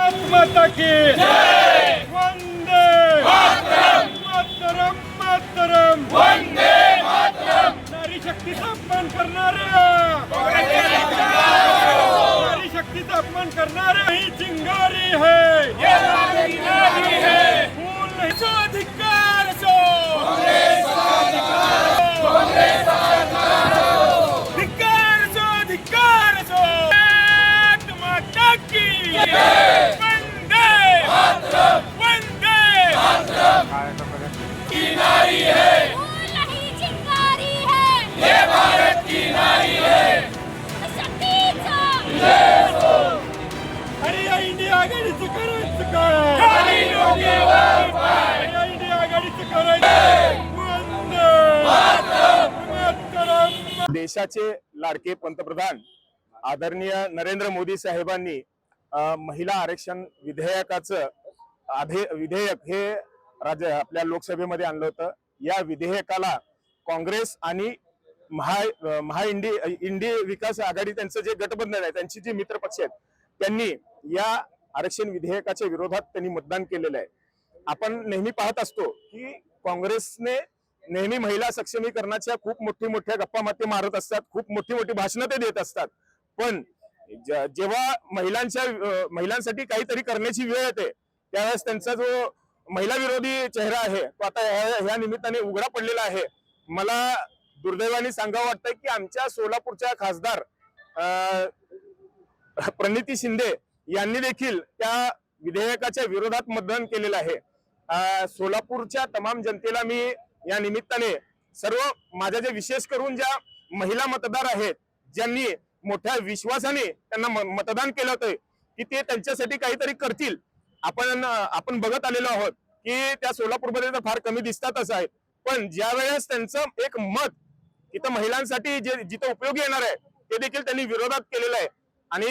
माता की जय, वंदे मातरम, मातरम मातरम, वंदे मातरम। नारी शक्तीचा अपमान करणाऱ्या, नारी शक्तीचा अपमान करणाऱ्या ही चिंगारी है, ये चिंगारी है। फूल नहीं सो धिक्कार सो, धिक्कार सो, धिक्कार सो। माता की जय, वंदे मातरम, वंदे मातरम। की नारी है, फूल नहीं चिंगारी है, ये भारत की नारी है। शक्तीचा अरे या इंडिया आघाडीचं करायचं काय? खाली डोक्यावर पाय. या इंडिया आघाडीचं करायचं. वंदे मातरम. देशाचे लाडके पंतप्रधान आदरणीय नरेंद्र मोदी साहेबांनी महिला आरक्षण विधेयकाचं विधेयक हे आपल्या लोकसभेमध्ये आणलं होतं। या विधेयकाला काँग्रेस आणि इंडी विकास आघाडी त्यांचं जे गठबंधन आहे, त्यांची जी मित्र पक्ष आहेत, त्यांनी या आरक्षण विधेयकाच्या विरोधात त्यांनी मतदान केलेलं आहे। आपण नेहमी पाहत असतो की काँग्रेसने नेहमी महिला सक्षमीकरणाच्या खूप मोठ्या गप्पा माते मारत असतात, खूप मोठी भाषणं ते देत असतात, पण जेव्हा महिलांसाठी काहीतरी करण्याची वेळ येते त्यावेळेस त्यांचा जो महिला विरोधी चेहरा आहे तो आता ह्या निमित्ताने उघडा पडलेला आहे। मला दुर्दैवाने सांगावं वाटतं की आमच्या सोलापूरच्या खासदार प्रणिती शिंदे यांनी देखील त्या विधेयकाच्या विरोधात मतदान केलेलं आहे। सोलापूरच्या तमाम जनतेला मी या निमित्ताने सर्व माझ्या जे विशेष करून ज्या महिला मतदार आहेत, ज्यांनी मोठ्या विश्वासाने त्यांना मतदान केलं होतं की ते त्यांच्यासाठी काहीतरी करतील, आपण बघत आलेलो आहोत की त्या सोलापूरमध्ये तर फार कमी दिसतातच आहेत, पण ज्या वेळेस त्यांचं एक मत इथं महिलांसाठी जिथं उपयोगी येणार आहे ते देखील त्यांनी विरोधात केलेलं आहे। आणि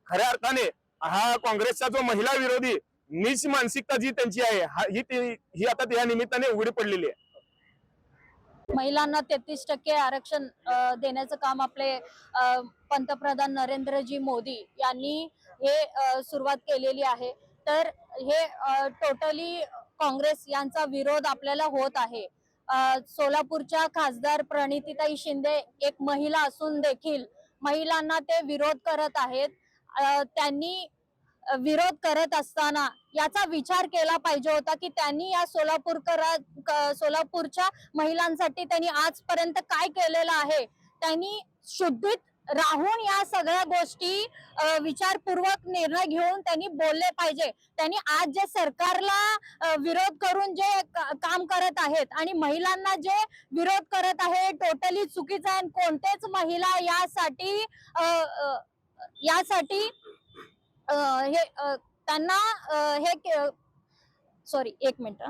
खऱ्या अर्थाने हा काँग्रेसचा जो महिला विरोधी नीच मानसिकता जी त्यांची आहे ही आता त्या निमित्ताने उघडी पडलेली आहे। महिलांना 33% आरक्षण देण्याचं काम आपले पंतप्रधान नरेंद्रजी मोदी यांनी हे सुरुवात केलेली आहे। तर हे टोटली काँग्रेस यांचा विरोध आपल्याला होत आहे। सोलापूरच्या खासदार प्रणितीताई शिंदे एक महिला असून देखील महिलांना ते विरोध करत आहेत। त्यांनी विरोध करत असताना याचा विचार केला पाहिजे होता की त्यांनी या सोलापूरच्या महिलांसाठी त्यांनी आजपर्यंत काय केलेलं आहे। त्यांनी शुद्धीत राहून या सगळ्या गोष्टी विचारपूर्वक निर्णय घेऊन त्यांनी बोलले पाहिजे। त्यांनी आज जे सरकारला विरोध करून जे काम करत आहेत आणि महिलांना जे विरोध करत आहे टोटली चुकीचं आहे। कोणतेच महिला यासाठी हे त्यांना हे सॉरी एक मिनिट।